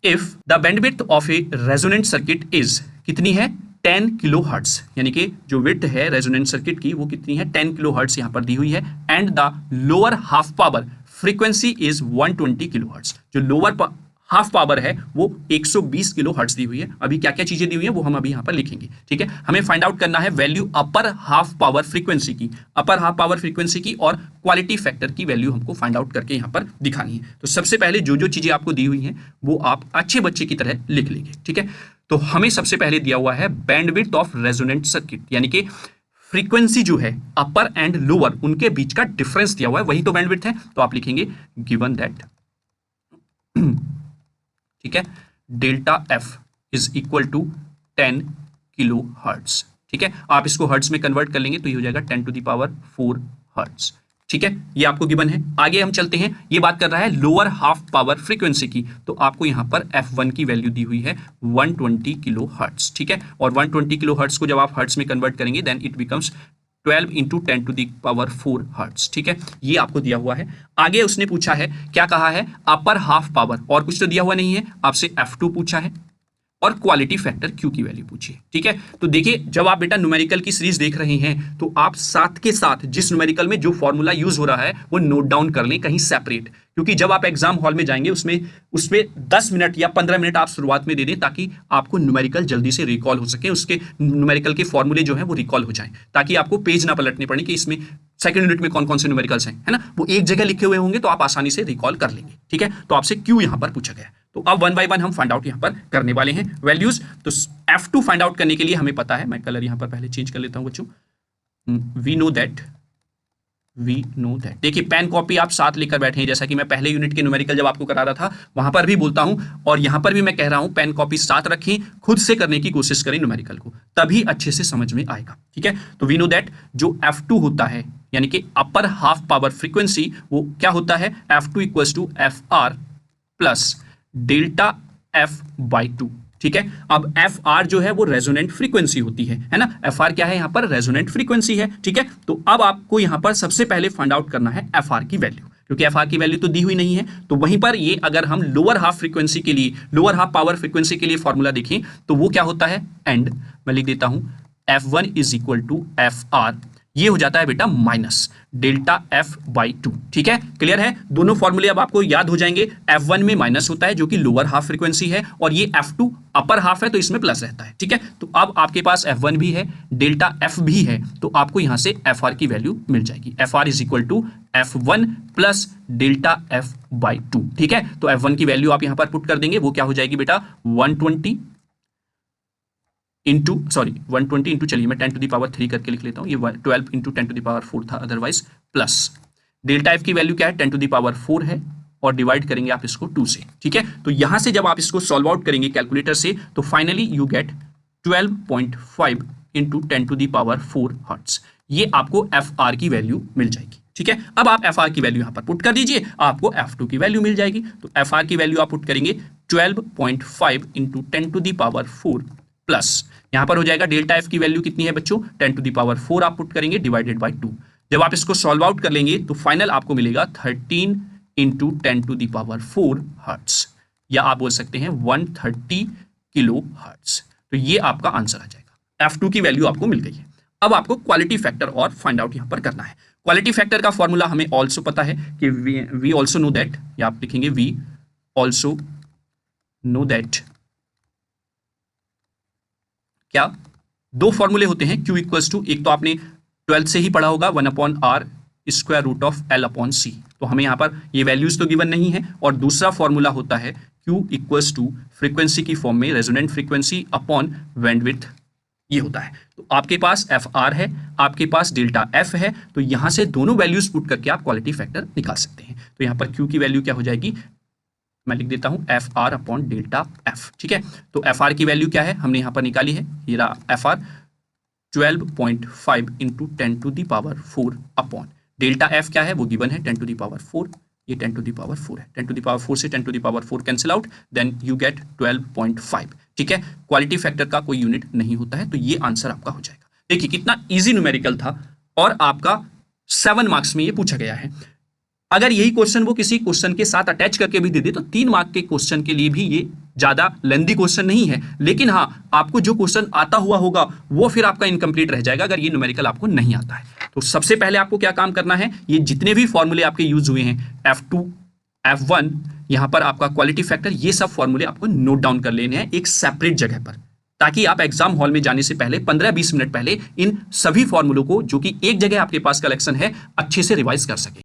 If the bandwidth of A resonant circuit is, कितनी है 10 kilo hertz, यानी कि जो विड्थ है रेजोनेंट सर्किट की वो कितनी है 10 किलो हर्ट्ज यहां पर दी हुई है, and the lower half power frequency is 120 kilo hertz, जो लोअर हाफ पावर है वो 120 किलो हर्ट्ज दी हुई है। अभी क्या क्या चीजें दी हुई है वो हम अभी यहां पर लिखेंगे, ठीक है। हमें फाइंड आउट करना है value upper half power frequency की, अपर हाफ पावर फ्रीक्वेंसी की और क्वालिटी फैक्टर की वैल्यू हमको फाइंड आउट करके यहां पर दिखानी है। तो सबसे पहले जो जो चीजें आपको दी हुई हैं वो आप अच्छे बच्चे की तरह लिख लेंगे, ठीक है। तो हमें सबसे पहले दिया हुआ है बैंडविड्थ ऑफ रेजोनेंट सर्किट, यानी कि फ्रीक्वेंसी जो है अपर एंड लोअर उनके बीच का डिफरेंस दिया हुआ है, वही तो बैंडविड्थ है। तो आप लिखेंगे गिवन दैट, ठीक है, delta f is equal to 10 kilo hertz, ठीक है। आप इसको हर्ट्ज में कन्वर्ट कर लेंगे तो ये हो जाएगा 10 टू द पावर 4 हर्ट्ज, ठीक है। ये आपको गिवन है। आगे हम चलते हैं, ये बात कर रहा है लोअर हाफ पावर फ्रीक्वेंसी की, तो आपको यहां पर F1 की वैल्यू दी हुई है 120 किलो हर्ट्ज, ठीक है। और 120 किलो हर्ट्ज को जब आप हर्ट्ज में कन्वर्ट करेंगे then it becomes 12 into 10 to the power 4 hertz, ठीक है। ये आपको दिया हुआ है। आगे उसने पूछा है, क्या कहा है, अपर हाफ पावर, और कुछ तो दिया हुआ नहीं है, आपसे F2 पूछा है और क्वालिटी फैक्टर Q की वैल्यू पूछी है, ठीक है। तो देखिए जब आप बेटा न्यूमेरिकल की सीरीज देख रहे हैं तो आप साथ के साथ जिस न्यूमेरिकल में जो फॉर्मूला यूज हो रहा है वो नोट डाउन कर लें कहीं सेपरेट, क्योंकि जब आप एग्जाम हॉल में जाएंगे उसमें 10 मिनट या 15 मिनट आप शुरुआत में दे दें ताकि आपको न्यूमेरिकल जल्दी से रिकॉल हो सके, उसके न्यूमेरिकल के फॉर्मूले जो है वो रिकॉल हो जाए, ताकि आपको पेज ना पलटने पड़े कि इसमें सेकंड यूनिट में कौन कौन से न्यूमेरिकल्स हैं, है ना, वो एक जगह लिखे हुए होंगे तो आप आसानी से रिकॉल कर लेंगे, ठीक है। तो आपसे Q यहां पर पूछा गया, तो अब 1 बाय 1 हम फाइंड आउट यहां पर करने वाले हैं वैल्यूज। तो F2 फाइंड आउट करने के लिए हमें पता है, मैं कलर यहां पर पहले चेंज कर लेता हूं बच्चों, वी नो दैट, देखिए पेन कॉपी आप साथ लेकर बैठे हैं, जैसा कि मैं पहले यूनिट के न्यूमेरिकल जब आपको करा रहा था वहां पर भी बोलता हूं और यहां पर भी मैं कह रहा हूं, पेन कॉपी साथ रखें, खुद से करने की कोशिश करें न्यूमेरिकल को, तभी अच्छे से समझ में आएगा, ठीक है। तो वी नो दैट जो F2 होता है यानी कि अपर हाफ पावर फ्रीक्वेंसी, वो क्या होता है, F2 equals to FR plus delta F by 2, ठीक है। अब FR जो है वो रेजोनेंट फ्रीक्वेंसी होती है ना, FR क्या है यहां पर, रेजोनेंट फ्रीक्वेंसी है, ठीक है। तो अब आपको यहां पर सबसे पहले फाइंड आउट करना है FR की वैल्यू, क्योंकि FR की वैल्यू तो दी हुई नहीं है। तो वहीं पर ये अगर हम लोअर हाफ फ्रीक्वेंसी के लिए, लोअर हाफ पावर फ्रीक्वेंसी के लिए फॉर्मूला देखें तो वो क्या होता है, एंड मैं लिख देता हूं F1 is equal to FR, ये हो जाता है बेटा माइनस डेल्टा F बाई 2, ठीक है। क्लियर है, दोनों फॉर्मूले अब आपको याद हो जाएंगे। F1 में माइनस होता है जो कि लोअर हाफ फ्रीक्वेंसी है, और ये F2 अपर हाफ है तो इसमें प्लस रहता है, ठीक है। तो अब आपके पास F1 भी है, डेल्टा F भी है, तो आपको यहां से FR की वैल्यू मिल जाएगी। FR is equal to F1 plus delta F by 2, ठीक है। तो F1 की वैल्यू आप यहां पर पुट कर देंगे, वो क्या हो जाएगी बेटा 120 इंटू चलिए मैं 10 टू द पावर 3 करके लिख लेता हूं, ये 12 इंटू 10 टू द पावर 4 था अदरवाइज, प्लस डेल्टा F की वैल्यू क्या है 10 टू द पावर 4 है, और डिवाइड करेंगे आप इसको 2 से, ठीक है। तो यहां से जब आप इसको सॉल्व आउट करेंगे कैलकुलेटर से तो finally you get 12.5 into 10 to the power 4 hertz, ये आपको FR की वैल्यू मिल जाएगी, ठीक है। अब आप FR की वैल्यू यहां पर पुट कर दीजिए, आपको F2 की वैल्यू मिल जाएगी। तो FR की वैल्यू आप पुट करेंगे 12.5 into 10 to the power 4 plus यहां पर हो जाएगा डेल्टा F की वैल्यू कितनी है बच्चों 10 टू द पावर 4 आप पुट करेंगे डिवाइडेड बाय 2। जब आप इसको सॉल्व आउट कर लेंगे तो फाइनल आपको मिलेगा 13 into 10 to the power 4 hertz, या आप बोल सकते हैं 130 किलो हर्ट्ज। तो ये आपका आंसर आ जाएगा, F2 की वैल्यू आपको मिल गई है। अब आपको क्वालिटी फैक्टर और फाइंड आउट यहां पर करना है। क्वालिटी फैक्टर का फॉर्मूला हमें ऑल्सो पता है कि वी ऑल्सो नो दैट, या आप लिखेंगे वी ऑल्सो नो दैट, क्या दो फॉर्मूले होते हैं Q इक्वल्स टू, एक तो आपने 12th से ही पढ़ा होगा 1/r square root of L/C, तो हमें यहाँ पर ये वैल्यूज तो गिवन नहीं है, और दूसरा फॉर्मूला होता है Q इक्वल्स टू फ्रीक्वेंसी की फॉर्म में रेजोनेंट फ्रीक्वेंसी अपॉन बैंडविड्थ, ये होता है। तो आपके पास FR है, आपके पास डेल्टा F है, तो यहां से दोनों वैल्यूज पुट करके आप क्वालिटी फैक्टर निकाल सकते हैं। तो यहां पर Q की वैल्यू क्या हो जाएगी, मैं लिख देता हूं FR अपॉन डेल्टा F, ठीक है। तो FR की वैल्यू क्या है हमने यहां पर निकाली है, ये रहा FR 12.5 into 10 to the power 4 upon delta F क्या है वो गिवन है 10 टू द पावर 4, ये 10 टू द पावर 4 है, 10 टू द पावर 4 से 10 to the power 4 cancel out, then you get 12.5, ठीक है। क्वालिटी फैक्टर का कोई यूनिट नहीं होता है, तो ये आंसर आपका हो जाएगा। देखिए कितना इजी न्यूमेरिकल था, और आपका 7 मार्क्स में ये पूछा गया है। अगर यही क्वेश्चन वो किसी क्वेश्चन के साथ अटैच करके भी दे दे तो 3 मार्क के क्वेश्चन के लिए भी ये ज्यादा लेंथी क्वेश्चन नहीं है, लेकिन हाँ आपको जो क्वेश्चन आता हुआ होगा वो फिर आपका इनकम्प्लीट रह जाएगा अगर ये न्यूमेरिकल आपको नहीं आता है। तो सबसे पहले आपको क्या काम करना है, ये जितने भी फॉर्मूले आपके यूज हुए हैं F2 F1 यहां पर आपका क्वालिटी फैक्टर, ये सब फॉर्मूले आपको नोट डाउन कर लेने हैं एक सेपरेट जगह पर, ताकि आप एग्जाम हॉल में जाने से पहले 15-20 मिनट पहले इन सभी फॉर्मूलों को जो कि एक जगह आपके पास कलेक्शन है अच्छे से रिवाइज कर सके।